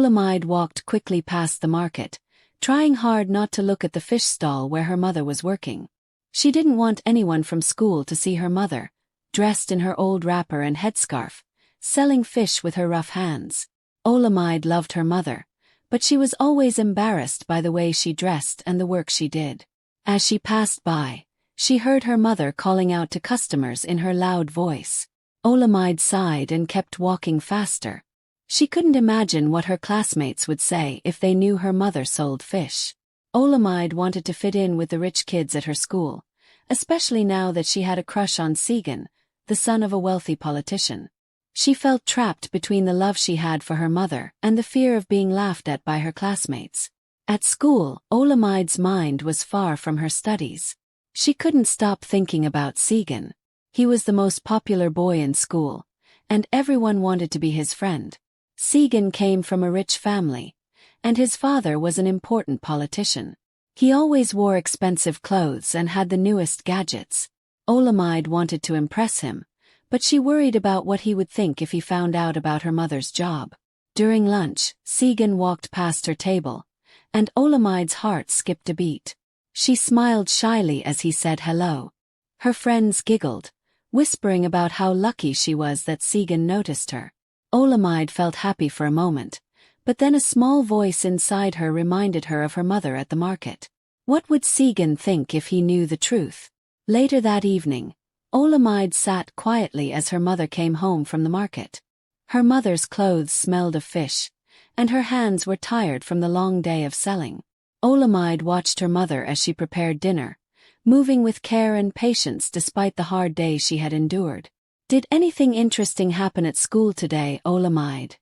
Olamide walked quickly past the market, trying hard not to look at the fish stall where her mother was working. She didn't want anyone from school to see her mother, dressed in her old wrapper and headscarf, selling fish with her rough hands. Olamide loved her mother, but she was always embarrassed by the way she dressed and the work she did. As she passed by, she heard her mother calling out to customers in her loud voice. Olamide sighed and kept walking faster. She couldn't imagine what her classmates would say if they knew her mother sold fish. Olamide wanted to fit in with the rich kids at her school, especially now that she had a crush on Segun, the son of a wealthy politician. She felt trapped between the love she had for her mother and the fear of being laughed at by her classmates. At school, Olamide's mind was far from her studies. She couldn't stop thinking about Segun. He was the most popular boy in school, and everyone wanted to be his friend. Segun came from a rich family, and his father was an important politician. He always wore expensive clothes and had the newest gadgets. Olamide wanted to impress him, but she worried about what he would think if he found out about her mother's job. During lunch, Segun walked past her table, and Olamide's heart skipped a beat. She smiled shyly as he said hello. Her friends giggled, whispering about how lucky she was that Segun noticed her. Olamide felt happy for a moment, but then a small voice inside her reminded her of her mother at the market. What would Segun think if he knew the truth? Later that evening, Olamide sat quietly as her mother came home from the market. Her mother's clothes smelled of fish, and her hands were tired from the long day of selling. Olamide watched her mother as she prepared dinner, moving with care and patience despite the hard day she had endured. "Did anything interesting happen at school today, Olamide?"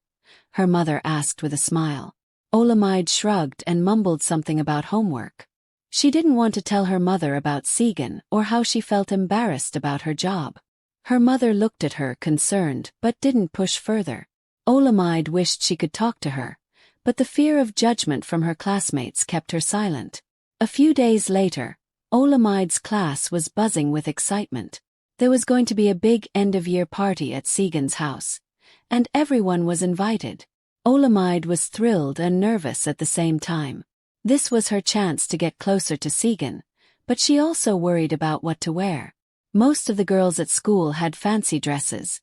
her mother asked with a smile. Olamide shrugged and mumbled something about homework. She didn't want to tell her mother about Segun or how she felt embarrassed about her job. Her mother looked at her concerned but didn't push further. Olamide wished she could talk to her, but the fear of judgment from her classmates kept her silent. A few days later, Olamide's class was buzzing with excitement. There was going to be a big end-of-year party at Segun's house, and everyone was invited. Olamide was thrilled and nervous at the same time. This was her chance to get closer to Segun, but she also worried about what to wear. Most of the girls at school had fancy dresses,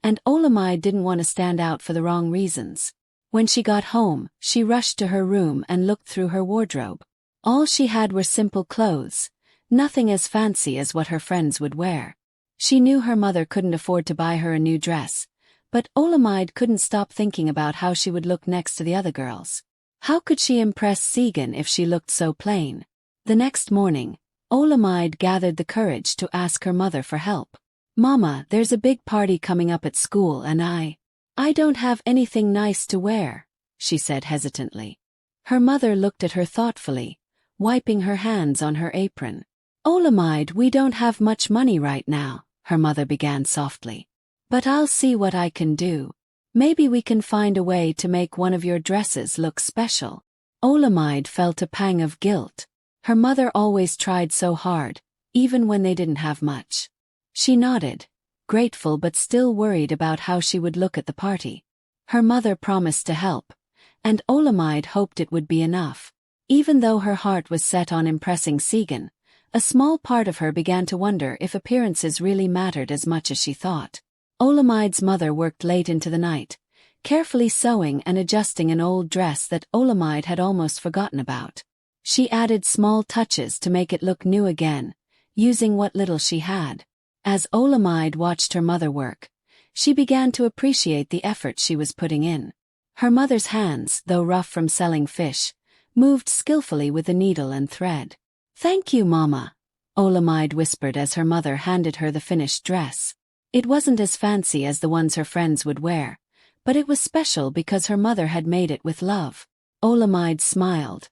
and Olamide didn't want to stand out for the wrong reasons. When she got home, she rushed to her room and looked through her wardrobe. All she had were simple clothes, nothing as fancy as what her friends would wear. She knew her mother couldn't afford to buy her a new dress, but Olamide couldn't stop thinking about how she would look next to the other girls. How could she impress Segun if she looked so plain? The next morning, Olamide gathered the courage to ask her mother for help. "Mama, there's a big party coming up at school and I don't have anything nice to wear," she said hesitantly. Her mother looked at her thoughtfully, wiping her hands on her apron. "Olamide, we don't have much money right now," her mother began softly. "But I'll see what I can do. Maybe we can find a way to make one of your dresses look special." Olamide felt a pang of guilt. Her mother always tried so hard, even when they didn't have much. She nodded, grateful but still worried about how she would look at the party. Her mother promised to help, and Olamide hoped it would be enough. Even though her heart was set on impressing Segun, a small part of her began to wonder if appearances really mattered as much as she thought. Olamide's mother worked late into the night, carefully sewing and adjusting an old dress that Olamide had almost forgotten about. She added small touches to make it look new again, using what little she had. As Olamide watched her mother work, she began to appreciate the effort she was putting in. Her mother's hands, though rough from selling fish, moved skillfully with the needle and thread. "Thank you, Mama," Olamide whispered as her mother handed her the finished dress. It wasn't as fancy as the ones her friends would wear, but it was special because her mother had made it with love. Olamide smiled,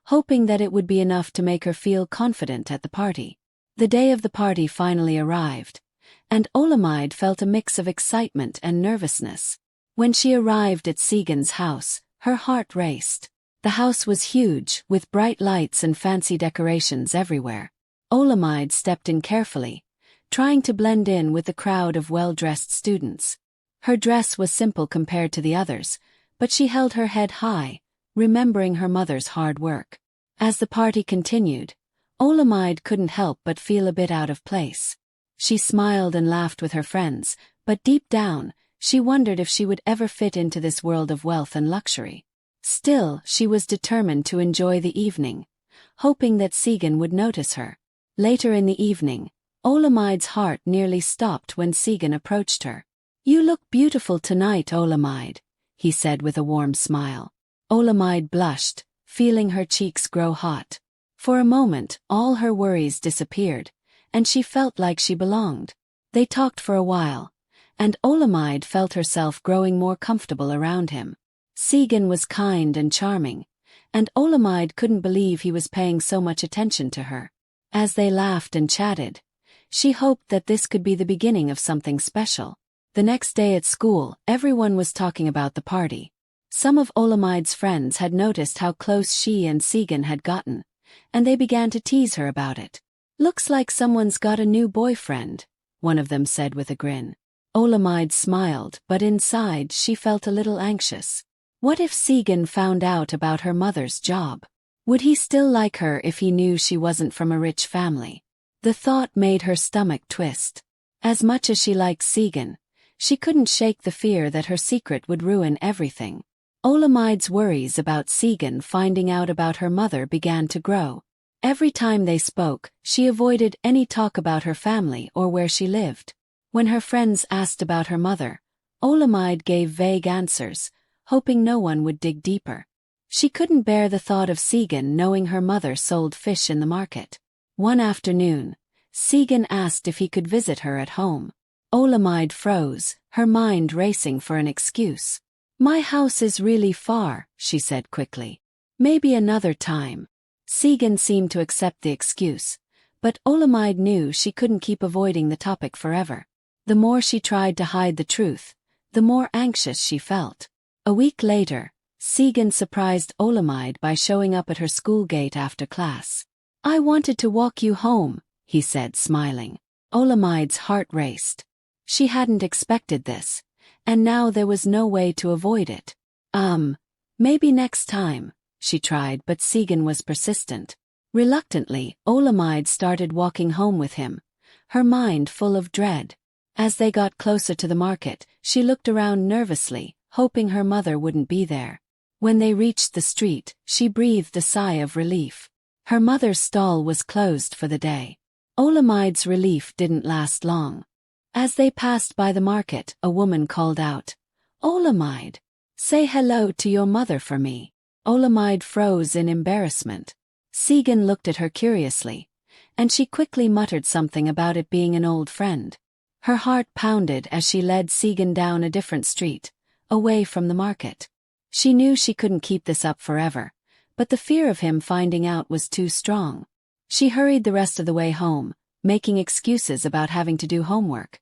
hoping that it would be enough to make her feel confident at the party. The day of the party finally arrived, and Olamide felt a mix of excitement and nervousness. When she arrived at Segun's house, her heart raced. The house was huge, with bright lights and fancy decorations everywhere. Olamide stepped in carefully, trying to blend in with the crowd of well-dressed students. Her dress was simple compared to the others, but she held her head high, remembering her mother's hard work. As the party continued, Olamide couldn't help but feel a bit out of place. She smiled and laughed with her friends, but deep down, she wondered if she would ever fit into this world of wealth and luxury. Still, she was determined to enjoy the evening, hoping that Segun would notice her. Later in the evening, Olamide's heart nearly stopped when Segun approached her. "You look beautiful tonight, Olamide," he said with a warm smile. Olamide blushed, feeling her cheeks grow hot. For a moment, all her worries disappeared, and she felt like she belonged. They talked for a while, and Olamide felt herself growing more comfortable around him. Segun was kind and charming, and Olamide couldn't believe he was paying so much attention to her. As they laughed and chatted, she hoped that this could be the beginning of something special. The next day at school, everyone was talking about the party. Some of Olamide's friends had noticed how close she and Segun had gotten, and they began to tease her about it. "Looks like someone's got a new boyfriend," one of them said with a grin. Olamide smiled, but inside she felt a little anxious. What if Segun found out about her mother's job? Would he still like her if he knew she wasn't from a rich family? The thought made her stomach twist. As much as she liked Segun, she couldn't shake the fear that her secret would ruin everything. Olamide's worries about Segun finding out about her mother began to grow. Every time they spoke, she avoided any talk about her family or where she lived. When her friends asked about her mother, Olamide gave vague answers, hoping no one would dig deeper. She couldn't bear the thought of Segun knowing her mother sold fish in the market. One afternoon, Segun asked if he could visit her at home. Olamide froze, her mind racing for an excuse. "My house is really far," she said quickly. "Maybe another time." Segun seemed to accept the excuse, but Olamide knew she couldn't keep avoiding the topic forever. The more she tried to hide the truth, the more anxious she felt. A week later, Segun surprised Olamide by showing up at her school gate after class. "I wanted to walk you home," he said, smiling. Olamide's heart raced. She hadn't expected this, and now there was no way to avoid it. Maybe next time," she tried, but Segun was persistent. Reluctantly, Olamide started walking home with him, her mind full of dread. As they got closer to the market, she looked around nervously, hoping her mother wouldn't be there. When they reached the street, she breathed a sigh of relief. Her mother's stall was closed for the day. Olamide's relief didn't last long. As they passed by the market, a woman called out, "Olamide, say hello to your mother for me." Olamide froze in embarrassment. Segun looked at her curiously, and she quickly muttered something about it being an old friend. Her heart pounded as she led Segun down a different street, away from the market. She knew she couldn't keep this up forever, but the fear of him finding out was too strong. She hurried the rest of the way home, making excuses about having to do homework,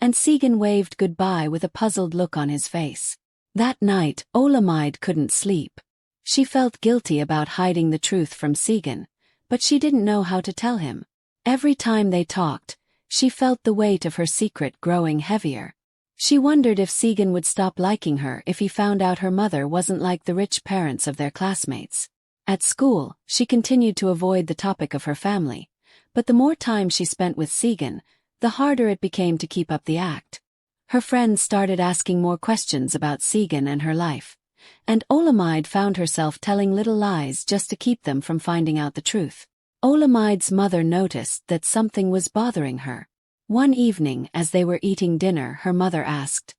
and Segun waved goodbye with a puzzled look on his face. That night, Olamide couldn't sleep. She felt guilty about hiding the truth from Segun, but she didn't know how to tell him. Every time they talked, she felt the weight of her secret growing heavier. She wondered if Segun would stop liking her if he found out her mother wasn't like the rich parents of their classmates. At school, she continued to avoid the topic of her family, but the more time she spent with Segun, the harder it became to keep up the act. Her friends started asking more questions about Segun and her life, and Olamide found herself telling little lies just to keep them from finding out the truth. Olamide's mother noticed that something was bothering her. One evening, as they were eating dinner, her mother asked,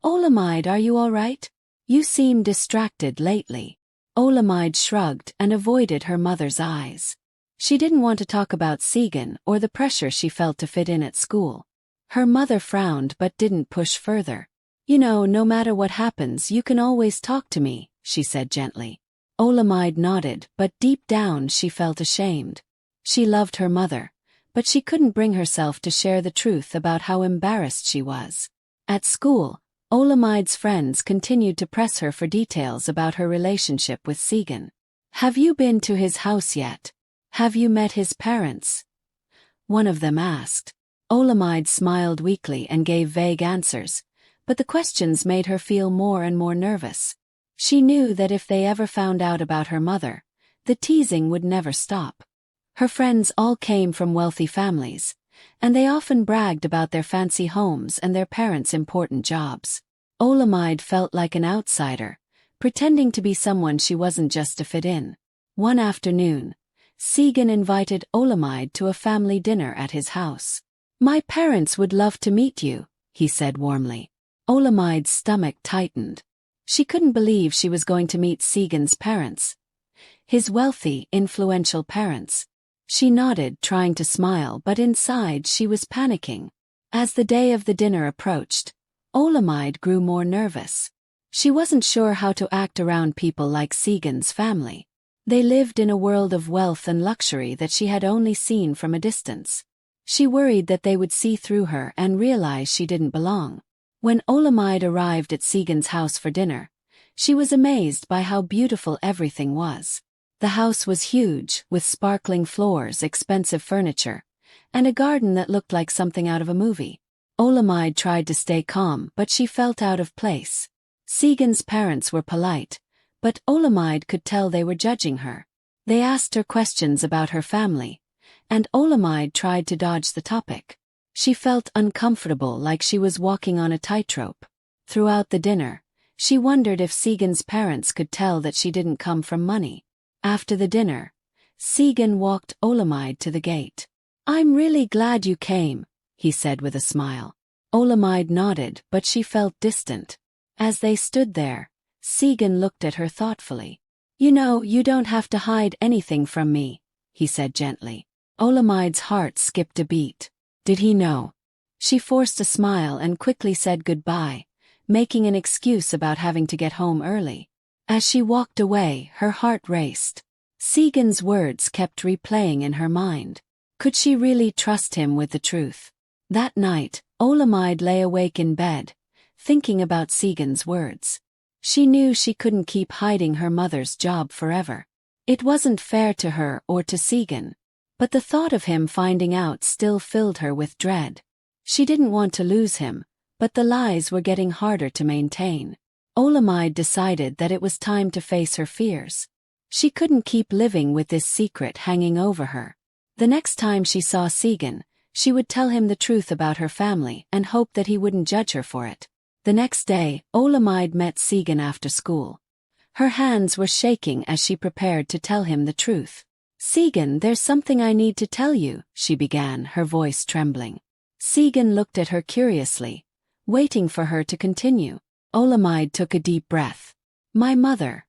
"Olamide, are you all right? You seem distracted lately." Olamide shrugged and avoided her mother's eyes. She didn't want to talk about Segun or the pressure she felt to fit in at school. Her mother frowned but didn't push further. "You know, no matter what happens, you can always talk to me," she said gently. Olamide nodded, but deep down she felt ashamed. She loved her mother, but she couldn't bring herself to share the truth about how embarrassed she was. At school, Olamide's friends continued to press her for details about her relationship with Segun. "Have you been to his house yet? Have you met his parents?" one of them asked. Olamide smiled weakly and gave vague answers, but the questions made her feel more and more nervous. She knew that if they ever found out about her mother, the teasing would never stop. Her friends all came from wealthy families, and they often bragged about their fancy homes and their parents' important jobs. Olamide felt like an outsider, pretending to be someone she wasn't just to fit in. One afternoon, Segun invited Olamide to a family dinner at his house. "My parents would love to meet you," he said warmly. Olamide's stomach tightened. She couldn't believe she was going to meet Segun's parents. His wealthy, influential parents. She nodded, trying to smile, but inside she was panicking. As the day of the dinner approached, Olamide grew more nervous. She wasn't sure how to act around people like Segun's family. They lived in a world of wealth and luxury that she had only seen from a distance. She worried that they would see through her and realize she didn't belong. When Olamide arrived at Segun's house for dinner, she was amazed by how beautiful everything was. The house was huge, with sparkling floors, expensive furniture, and a garden that looked like something out of a movie. Olamide tried to stay calm, but she felt out of place. Segun's parents were polite, but Olamide could tell they were judging her. They asked her questions about her family, and Olamide tried to dodge the topic. She felt uncomfortable, like she was walking on a tightrope. Throughout the dinner, she wondered if Segun's parents could tell that she didn't come from money. After the dinner, Segun walked Olamide to the gate. "I'm really glad you came," he said with a smile. Olamide nodded, but she felt distant. As they stood there, Segun looked at her thoughtfully. "You know, you don't have to hide anything from me," he said gently. Olamide's heart skipped a beat. Did he know? She forced a smile and quickly said goodbye, making an excuse about having to get home early. As she walked away, her heart raced. Segun's words kept replaying in her mind. Could she really trust him with the truth? That night, Olamide lay awake in bed, thinking about Segun's words. She knew she couldn't keep hiding her mother's job forever. It wasn't fair to her or to Segun. But the thought of him finding out still filled her with dread. She didn't want to lose him, but the lies were getting harder to maintain. Olamide decided that it was time to face her fears. She couldn't keep living with this secret hanging over her. The next time she saw Segun, she would tell him the truth about her family and hope that he wouldn't judge her for it. The next day, Olamide met Segun after school. Her hands were shaking as she prepared to tell him the truth. "Segun, there's something I need to tell you," she began, her voice trembling. Segun looked at her curiously, waiting for her to continue. Olamide took a deep breath. "My mother.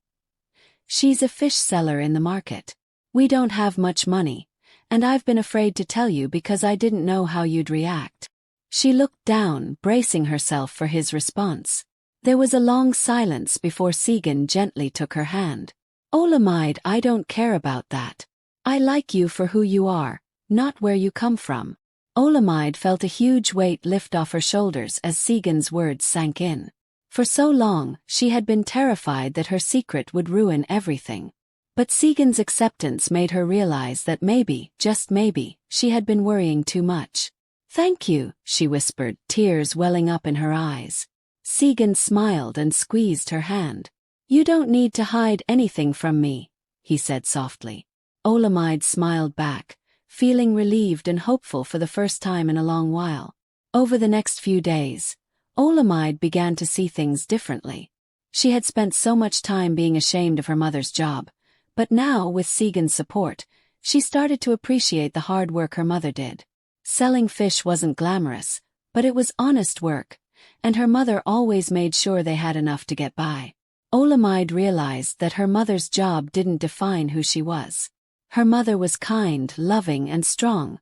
She's a fish seller in the market. We don't have much money, and I've been afraid to tell you because I didn't know how you'd react." She looked down, bracing herself for his response. There was a long silence before Segun gently took her hand. "Olamide, I don't care about that. I like you for who you are, not where you come from." Olamide felt a huge weight lift off her shoulders as Segun's words sank in. For so long, she had been terrified that her secret would ruin everything. But Segun's acceptance made her realize that maybe, just maybe, she had been worrying too much. "Thank you," she whispered, tears welling up in her eyes. Segun smiled and squeezed her hand. "You don't need to hide anything from me," he said softly. Olamide smiled back, feeling relieved and hopeful for the first time in a long while. Over the next few days, Olamide began to see things differently. She had spent so much time being ashamed of her mother's job, but now, with Segun's support, she started to appreciate the hard work her mother did. Selling fish wasn't glamorous, but it was honest work, and her mother always made sure they had enough to get by. Olamide realized that her mother's job didn't define who she was. Her mother was kind, loving, and strong,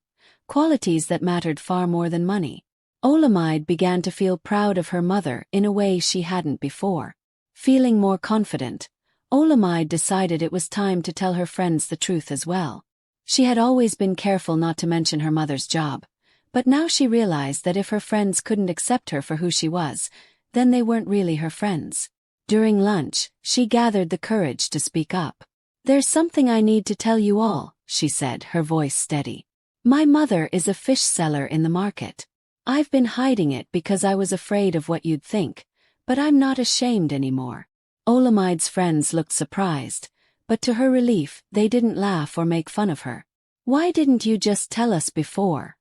qualities that mattered far more than money. Olamide began to feel proud of her mother in a way she hadn't before. Feeling more confident, Olamide decided it was time to tell her friends the truth as well. She had always been careful not to mention her mother's job, but now she realized that if her friends couldn't accept her for who she was, then they weren't really her friends. During lunch, she gathered the courage to speak up. "There's something I need to tell you all," she said, her voice steady. "My mother is a fish seller in the market. I've been hiding it because I was afraid of what you'd think, but I'm not ashamed anymore. Olamide's friends looked surprised, but to her relief, they didn't laugh or make fun of her. "Why didn't you just tell us before?"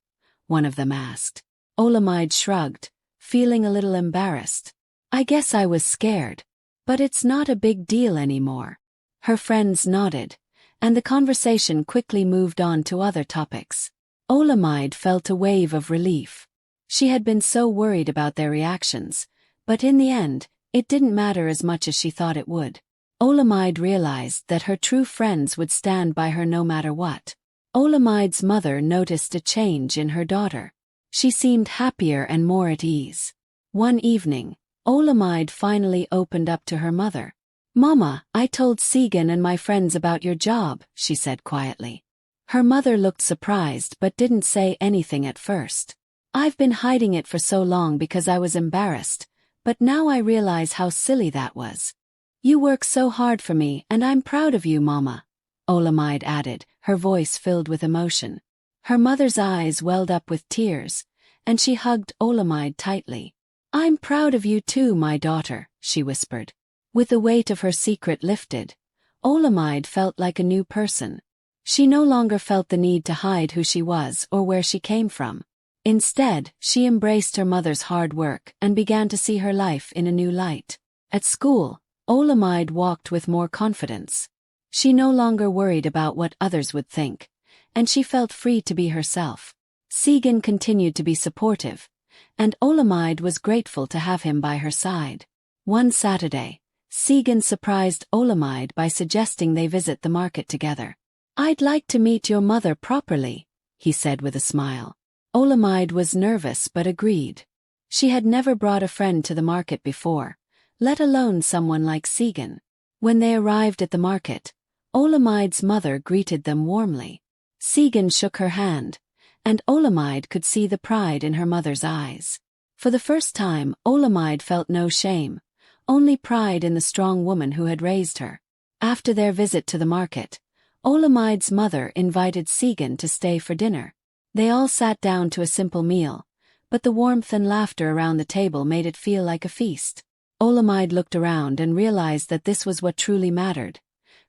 one of them asked. Olamide shrugged, feeling a little embarrassed. "I guess I was scared. But it's not a big deal anymore." Her friends nodded, and the conversation quickly moved on to other topics. Olamide felt a wave of relief. She had been so worried about their reactions, but in the end, it didn't matter as much as she thought it would. Olamide realized that her true friends would stand by her no matter what. Olamide's mother noticed a change in her daughter. She seemed happier and more at ease. One evening, Olamide finally opened up to her mother. "Mama, I told Segun and my friends about your job," she said quietly. Her mother looked surprised but didn't say anything at first. "I've been hiding it for so long because I was embarrassed, but now I realize how silly that was. You work so hard for me and I'm proud of you, Mama," Olamide added, her voice filled with emotion. Her mother's eyes welled up with tears, and she hugged Olamide tightly. "I'm proud of you too, my daughter," she whispered. With the weight of her secret lifted, Olamide felt like a new person. She no longer felt the need to hide who she was or where she came from. Instead, she embraced her mother's hard work and began to see her life in a new light. At school, Olamide walked with more confidence. She no longer worried about what others would think, and she felt free to be herself. Segun continued to be supportive, and Olamide was grateful to have him by her side. One Saturday, Segun surprised Olamide by suggesting they visit the market together. "I'd like to meet your mother properly," he said with a smile. Olamide was nervous but agreed. She had never brought a friend to the market before, let alone someone like Segun. When they arrived at the market, Olamide's mother greeted them warmly. Segun shook her hand, and Olamide could see the pride in her mother's eyes. For the first time, Olamide felt no shame, only pride in the strong woman who had raised her. After their visit to the market, Olamide's mother invited Segun to stay for dinner. They all sat down to a simple meal, but the warmth and laughter around the table made it feel like a feast. Olamide looked around and realized that this was what truly mattered: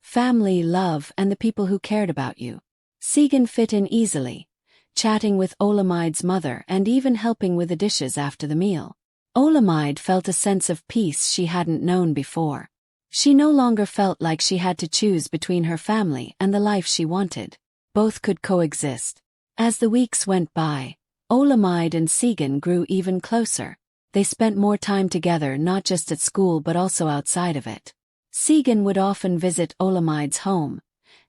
family, love, and the people who cared about you. Segun fit in easily, chatting with Olamide's mother and even helping with the dishes after the meal. Olamide felt a sense of peace she hadn't known before. She no longer felt like she had to choose between her family and the life she wanted. Both could coexist. As the weeks went by, Olamide and Segun grew even closer. They spent more time together, not just at school but also outside of it. Segun would often visit Olamide's home,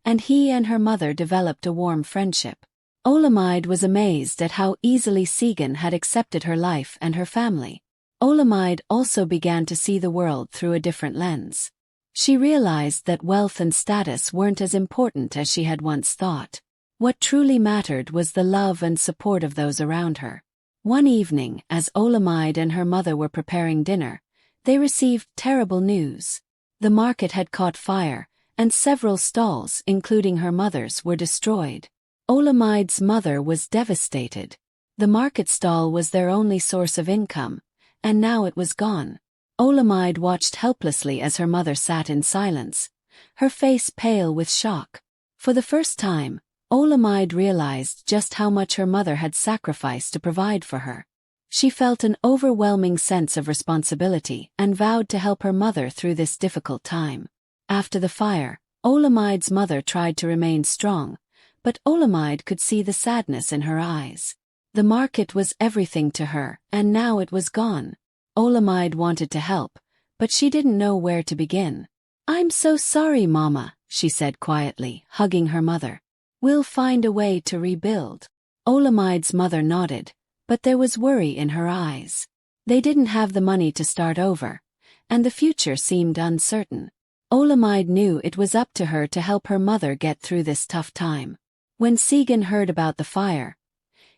and he and her mother developed a warm friendship. Olamide was amazed at how easily Segun had accepted her life and her family. Olamide also began to see the world through a different lens. She realized that wealth and status weren't as important as she had once thought. What truly mattered was the love and support of those around her. One evening, as Olamide and her mother were preparing dinner, they received terrible news. The market had caught fire, and several stalls, including her mother's, were destroyed. Olamide's mother was devastated. The market stall was their only source of income, and now it was gone. Olamide watched helplessly as her mother sat in silence, her face pale with shock. For the first time, Olamide realized just how much her mother had sacrificed to provide for her. She felt an overwhelming sense of responsibility and vowed to help her mother through this difficult time. After the fire, Olamide's mother tried to remain strong, but Olamide could see the sadness in her eyes. The market was everything to her, and now it was gone. Olamide wanted to help, but she didn't know where to begin. "I'm so sorry, Mama," she said quietly, hugging her mother. "We'll find a way to rebuild." Olamide's mother nodded, but there was worry in her eyes. They didn't have the money to start over, and the future seemed uncertain. Olamide knew it was up to her to help her mother get through this tough time. When Segun heard about the fire,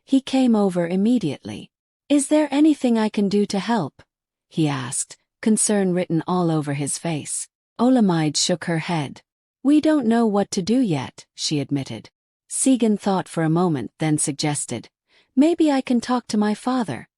he came over immediately. "Is there anything I can do to help?" he asked, concern written all over his face. Olamide shook her head. "We don't know what to do yet," she admitted. Segun thought for a moment, then suggested, "Maybe I can talk to my father.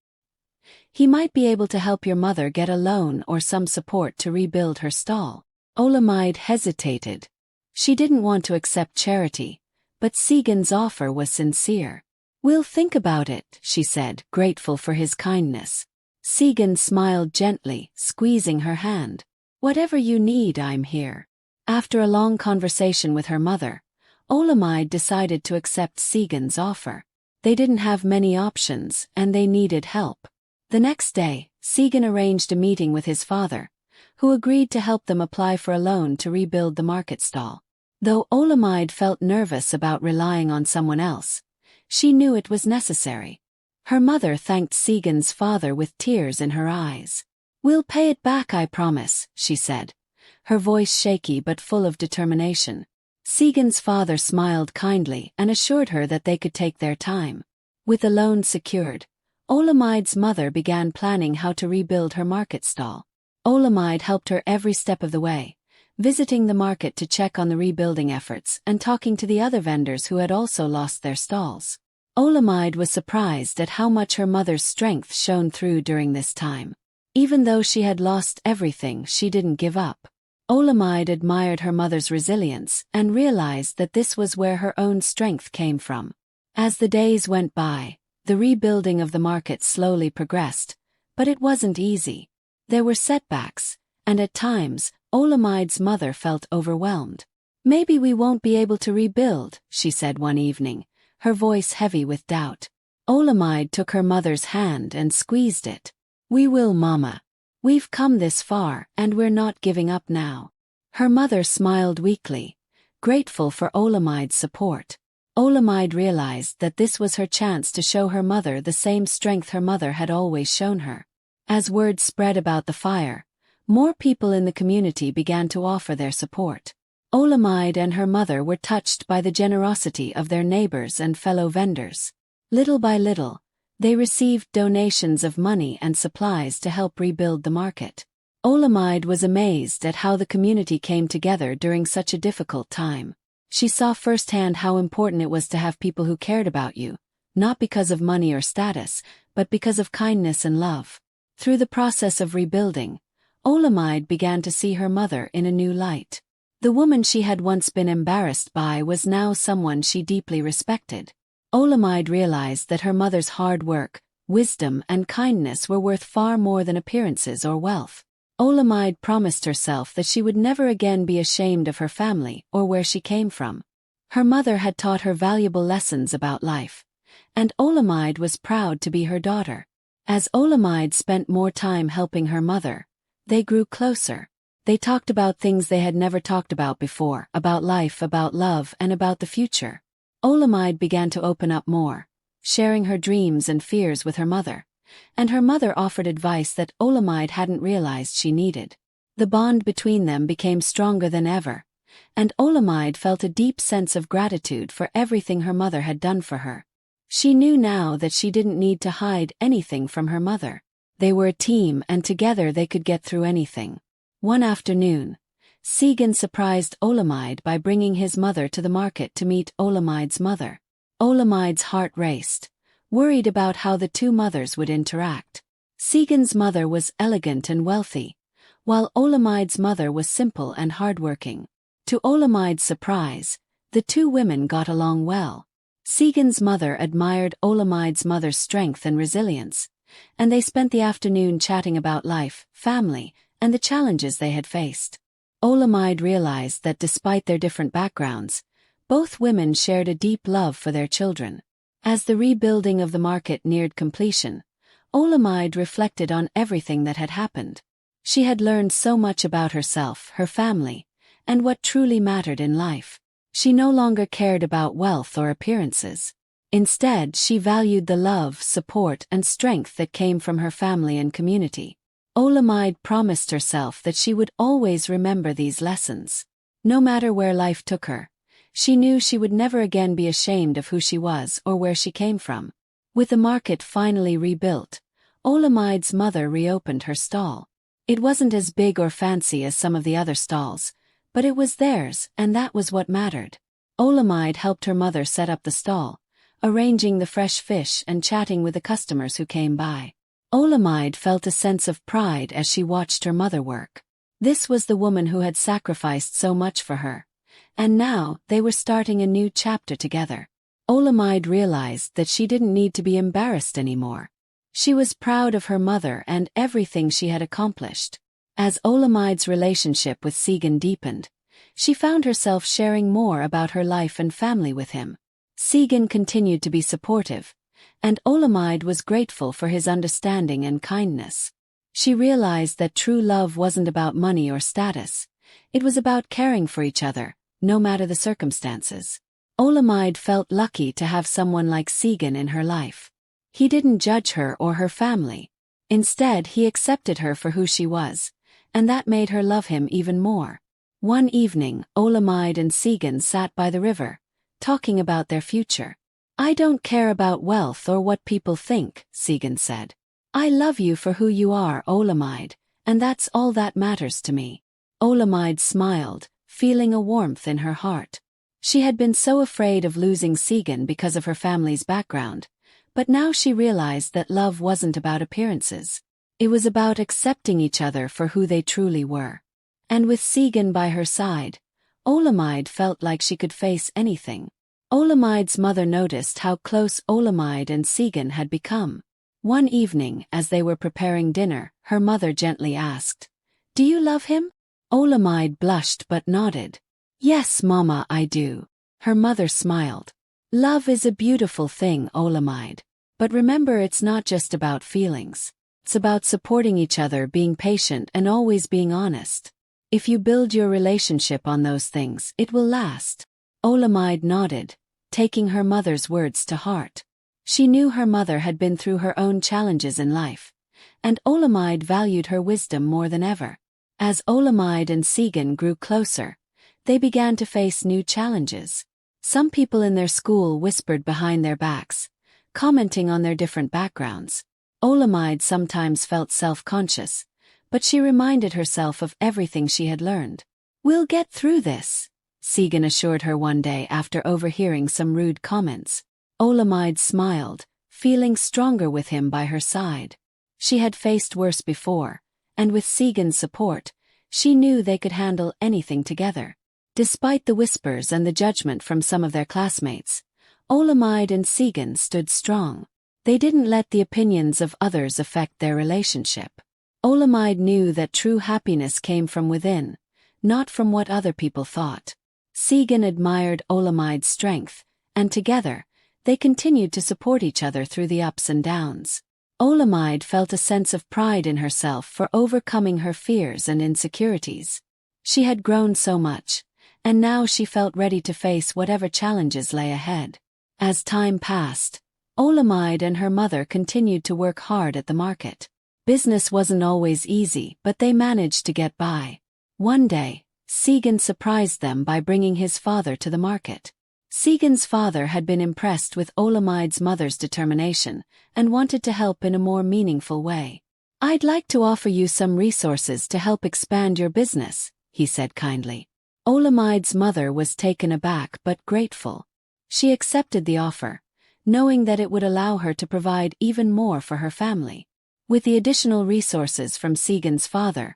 He might be able to help your mother get a loan or some support to rebuild her stall. Olamide hesitated. She didn't want to accept charity, but Segun's offer was sincere. "We'll think about it," she said, grateful for his kindness. Segun smiled gently, squeezing her hand. "Whatever you need, I'm here." After a long conversation with her mother, Olamide decided to accept Segun's offer. They didn't have many options, and they needed help. The next day, Segun arranged a meeting with his father, who agreed to help them apply for a loan to rebuild the market stall. Though Olamide felt nervous about relying on someone else, she knew it was necessary. Her mother thanked Segun's father with tears in her eyes. "We'll pay it back, I promise," she said, her voice shaky but full of determination. Segun's father smiled kindly and assured her that they could take their time. With the loan secured, Olamide's mother began planning how to rebuild her market stall. Olamide helped her every step of the way, visiting the market to check on the rebuilding efforts and talking to the other vendors who had also lost their stalls. Olamide was surprised at how much her mother's strength shone through during this time. Even though she had lost everything, she didn't give up. Olamide admired her mother's resilience and realized that this was where her own strength came from. As the days went by, the rebuilding of the market slowly progressed, but it wasn't easy. There were setbacks, and at times, Olamide's mother felt overwhelmed. "Maybe we won't be able to rebuild," she said one evening, her voice heavy with doubt. Olamide took her mother's hand and squeezed it. "We will, Mama. We've come this far, and we're not giving up now." Her mother smiled weakly, grateful for Olamide's support. Olamide realized that this was her chance to show her mother the same strength her mother had always shown her. As word spread about the fire, more people in the community began to offer their support. Olamide and her mother were touched by the generosity of their neighbors and fellow vendors. Little by little, they received donations of money and supplies to help rebuild the market. Olamide was amazed at how the community came together during such a difficult time. She saw firsthand how important it was to have people who cared about you, not because of money or status, but because of kindness and love. Through the process of rebuilding, Olamide began to see her mother in a new light. The woman she had once been embarrassed by was now someone she deeply respected. Olamide realized that her mother's hard work, wisdom, and kindness were worth far more than appearances or wealth. Olamide promised herself that she would never again be ashamed of her family or where she came from. Her mother had taught her valuable lessons about life, and Olamide was proud to be her daughter. As Olamide spent more time helping her mother, they grew closer. They talked about things they had never talked about before, about life, about love, and about the future. Olamide began to open up more, sharing her dreams and fears with her mother, and her mother offered advice that Olamide hadn't realized she needed. The bond between them became stronger than ever, and Olamide felt a deep sense of gratitude for everything her mother had done for her. She knew now that she didn't need to hide anything from her mother. They were a team, and together they could get through anything. One afternoon, Segun surprised Olamide by bringing his mother to the market to meet Olamide's mother. Olamide's heart raced, worried about how the two mothers would interact. Segun's mother was elegant and wealthy, while Olamide's mother was simple and hardworking. To Olamide's surprise, the two women got along well. Segun's mother admired Olamide's mother's strength and resilience, and they spent the afternoon chatting about life, family, and the challenges they had faced. Olamide realized that despite their different backgrounds, both women shared a deep love for their children. As the rebuilding of the market neared completion, Olamide reflected on everything that had happened. She had learned so much about herself, her family, and what truly mattered in life. She no longer cared about wealth or appearances. Instead, she valued the love, support, and strength that came from her family and community. Olamide promised herself that she would always remember these lessons. No matter where life took her, she knew she would never again be ashamed of who she was or where she came from. With the market finally rebuilt, Olamide's mother reopened her stall. It wasn't as big or fancy as some of the other stalls, but it was theirs, and that was what mattered. Olamide helped her mother set up the stall, arranging the fresh fish and chatting with the customers who came by. Olamide felt a sense of pride as she watched her mother work. This was the woman who had sacrificed so much for her. And now, they were starting a new chapter together. Olamide realized that she didn't need to be embarrassed anymore. She was proud of her mother and everything she had accomplished. As Olamide's relationship with Segun deepened, she found herself sharing more about her life and family with him. Segun continued to be supportive, and Olamide was grateful for his understanding and kindness. She realized that true love wasn't about money or status. It was about caring for each other, no matter the circumstances. Olamide felt lucky to have someone like Segun in her life. He didn't judge her or her family. Instead, he accepted her for who she was, and that made her love him even more. One evening, Olamide and Segun sat by the river, talking about their future. "I don't care about wealth or what people think," Segun said. "I love you for who you are, Olamide, and that's all that matters to me." Olamide smiled, feeling a warmth in her heart. She had been so afraid of losing Segun because of her family's background, but now she realized that love wasn't about appearances. It was about accepting each other for who they truly were. And with Segun by her side, Olamide felt like she could face anything. Olamide's mother noticed how close Olamide and Segun had become. One evening, as they were preparing dinner, her mother gently asked, "Do you love him?" Olamide blushed but nodded. "Yes, Mama, I do." Her mother smiled. "Love is a beautiful thing, Olamide. But remember, it's not just about feelings. It's about supporting each other, being patient, and always being honest. If you build your relationship on those things, it will last." Olamide nodded, taking her mother's words to heart. She knew her mother had been through her own challenges in life, and Olamide valued her wisdom more than ever. As Olamide and Segun grew closer, they began to face new challenges. Some people in their school whispered behind their backs, commenting on their different backgrounds. Olamide sometimes felt self-conscious, but she reminded herself of everything she had learned. "We'll get through this," Segun assured her one day after overhearing some rude comments. Olamide smiled, feeling stronger with him by her side. She had faced worse before, and with Segun's support, she knew they could handle anything together. Despite the whispers and the judgment from some of their classmates, Olamide and Segun stood strong. They didn't let the opinions of others affect their relationship. Olamide knew that true happiness came from within, not from what other people thought. Segun admired Olamide's strength, and together, they continued to support each other through the ups and downs. Olamide felt a sense of pride in herself for overcoming her fears and insecurities. She had grown so much, and now she felt ready to face whatever challenges lay ahead. As time passed, Olamide and her mother continued to work hard at the market. Business wasn't always easy, but they managed to get by. One day, Segun surprised them by bringing his father to the market. Segun's father had been impressed with Olamide's mother's determination and wanted to help in a more meaningful way. "I'd like to offer you some resources to help expand your business," he said kindly. Olamide's mother was taken aback but grateful. She accepted the offer, knowing that it would allow her to provide even more for her family. With the additional resources from Segun's father,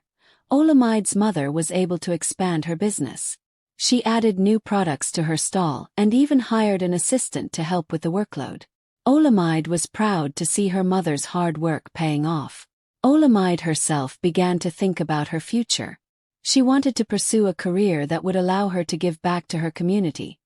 Olamide's mother was able to expand her business. She added new products to her stall and even hired an assistant to help with the workload. Olamide was proud to see her mother's hard work paying off. Olamide herself began to think about her future. She wanted to pursue a career that would allow her to give back to her community,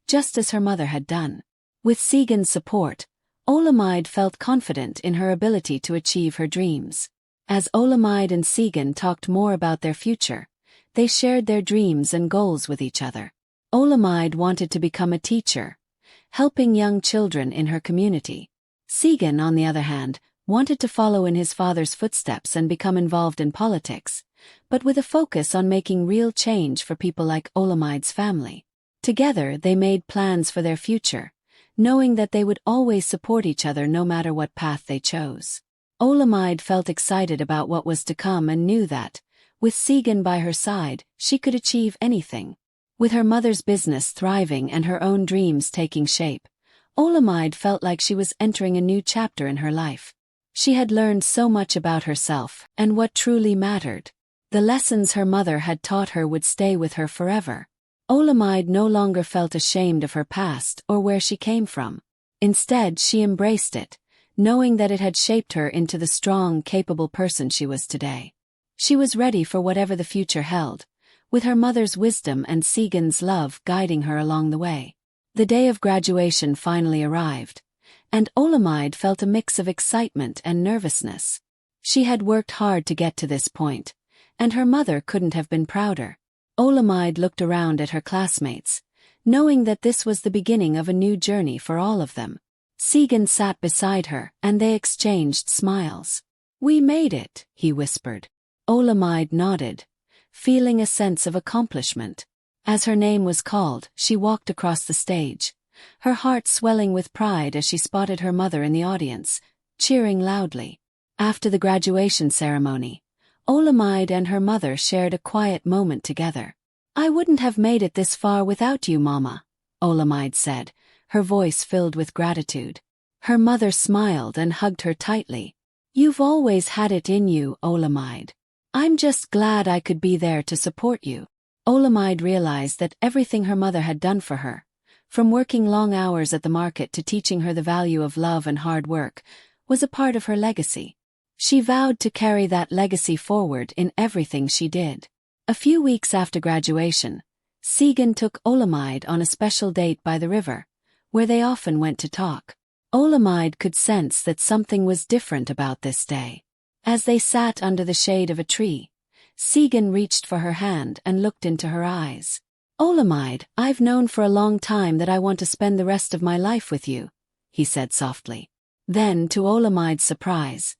just as her mother had done. With Segun's support, Olamide felt confident in her ability to achieve her dreams. As Olamide and Segun talked more about their future, they shared their dreams and goals with each other. Olamide wanted to become a teacher, helping young children in her community. Segun, on the other hand, wanted to follow in his father's footsteps and become involved in politics, but with a focus on making real change for people like Olamide's family. Together, they made plans for their future, knowing that they would always support each other no matter what path they chose. Olamide felt excited about what was to come and knew that, with Segun by her side, she could achieve anything. With her mother's business thriving and her own dreams taking shape, Olamide felt like she was entering a new chapter in her life. She had learned so much about herself and what truly mattered. The lessons her mother had taught her would stay with her forever. Olamide no longer felt ashamed of her past or where she came from. Instead, she embraced it, knowing that it had shaped her into the strong, capable person she was today. She was ready for whatever the future held, with her mother's wisdom and Segun's love guiding her along the way. The day of graduation finally arrived, and Olamide felt a mix of excitement and nervousness. She had worked hard to get to this point, and her mother couldn't have been prouder. Olamide looked around at her classmates, knowing that this was the beginning of a new journey for all of them. Segun sat beside her, and they exchanged smiles. "We made it," he whispered. Olamide nodded, feeling a sense of accomplishment. As her name was called, she walked across the stage, her heart swelling with pride as she spotted her mother in the audience, cheering loudly. After the graduation ceremony, Olamide and her mother shared a quiet moment together. "I wouldn't have made it this far without you, Mama," Olamide said, her voice filled with gratitude. Her mother smiled and hugged her tightly. "You've always had it in you, Olamide. I'm just glad I could be there to support you." Olamide realized that everything her mother had done for her, from working long hours at the market to teaching her the value of love and hard work, was a part of her legacy. She vowed to carry that legacy forward in everything she did. A few weeks after graduation, Segun took Olamide on a special date by the river, where they often went to talk. Olamide could sense that something was different about this day. As they sat under the shade of a tree, Segun reached for her hand and looked into her eyes. "Olamide, I've known for a long time that I want to spend the rest of my life with you," he said softly. Then, to Olamide's surprise,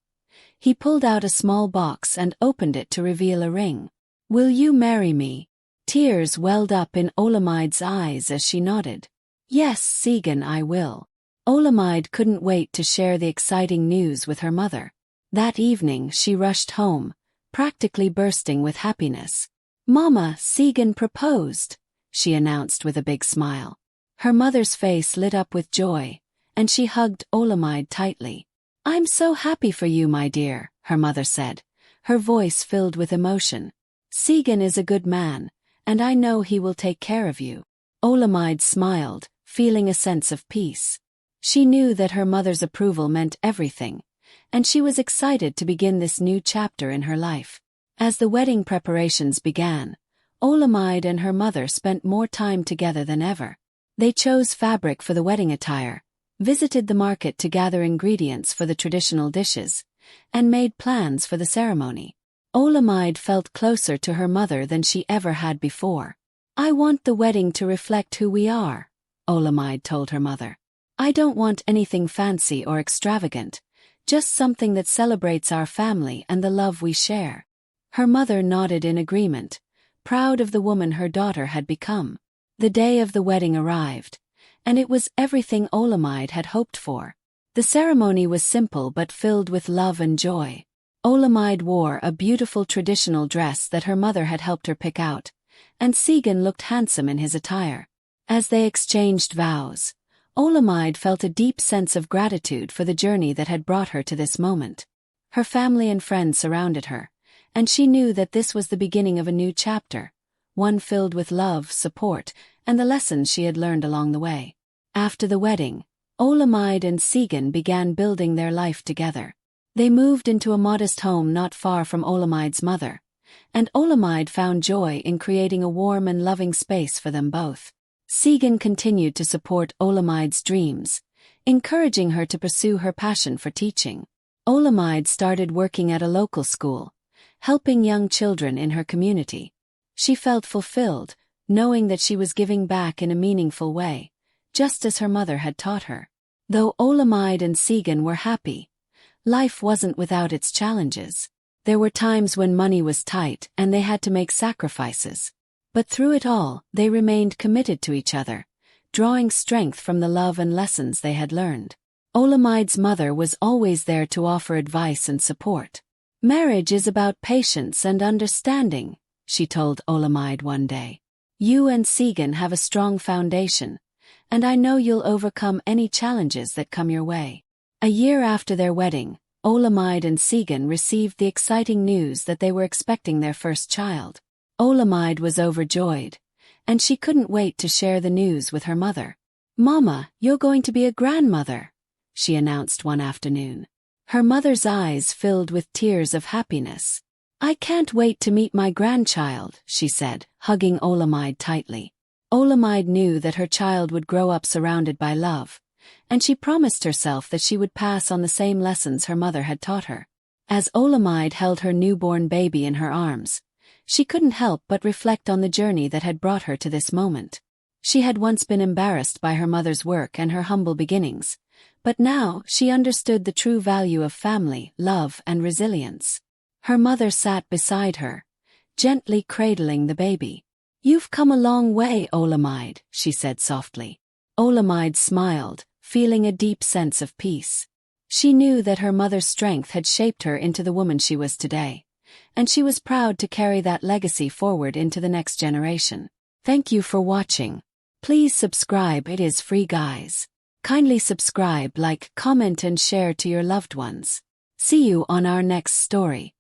he pulled out a small box and opened it to reveal a ring. "Will you marry me?" Tears welled up in Olamide's eyes as she nodded. "Yes, Segun, I will." Olamide couldn't wait to share the exciting news with her mother. That evening she rushed home, practically bursting with happiness. "Mama, Segun proposed," she announced with a big smile. Her mother's face lit up with joy, and she hugged Olamide tightly. "I'm so happy for you, my dear," her mother said, her voice filled with emotion. "Segun is a good man, and I know he will take care of you." Olamide smiled, feeling a sense of peace. She knew that her mother's approval meant everything, and she was excited to begin this new chapter in her life. As the wedding preparations began, Olamide and her mother spent more time together than ever. They chose fabric for the wedding attire, visited the market to gather ingredients for the traditional dishes, and made plans for the ceremony. Olamide felt closer to her mother than she ever had before. "I want the wedding to reflect who we are," Olamide told her mother. "I don't want anything fancy or extravagant, just something that celebrates our family and the love we share." Her mother nodded in agreement, proud of the woman her daughter had become. The day of the wedding arrived, and it was everything Olamide had hoped for. The ceremony was simple but filled with love and joy. Olamide wore a beautiful traditional dress that her mother had helped her pick out, and Segun looked handsome in his attire. As they exchanged vows, Olamide felt a deep sense of gratitude for the journey that had brought her to this moment. Her family and friends surrounded her, and she knew that this was the beginning of a new chapter, one filled with love, support, and the lessons she had learned along the way. After the wedding, Olamide and Segun began building their life together. They moved into a modest home not far from Olamide's mother, and Olamide found joy in creating a warm and loving space for them both. Segun continued to support Olamide's dreams, encouraging her to pursue her passion for teaching. Olamide started working at a local school, helping young children in her community. She felt fulfilled, knowing that she was giving back in a meaningful way, just as her mother had taught her. Though Olamide and Segun were happy, life wasn't without its challenges. There were times when money was tight and they had to make sacrifices. But through it all, they remained committed to each other, drawing strength from the love and lessons they had learned. Olamide's mother was always there to offer advice and support. "Marriage is about patience and understanding," she told Olamide one day. "You and Segun have a strong foundation, and I know you'll overcome any challenges that come your way." A year after their wedding, Olamide and Segun received the exciting news that they were expecting their first child. Olamide was overjoyed, and she couldn't wait to share the news with her mother. "Mama, you're going to be a grandmother," she announced one afternoon. Her mother's eyes filled with tears of happiness. "I can't wait to meet my grandchild," she said, hugging Olamide tightly. Olamide knew that her child would grow up surrounded by love, and she promised herself that she would pass on the same lessons her mother had taught her. As Olamide held her newborn baby in her arms, she couldn't help but reflect on the journey that had brought her to this moment. She had once been embarrassed by her mother's work and her humble beginnings, but now she understood the true value of family, love, and resilience. Her mother sat beside her, gently cradling the baby. "You've come a long way, Olamide," she said softly. Olamide smiled, feeling a deep sense of peace. She knew that her mother's strength had shaped her into the woman she was today, and she was proud to carry that legacy forward into the next generation. Thank you for watching. Please subscribe, it is free, guys. Kindly subscribe, like, comment and share to your loved ones. See you on our next story.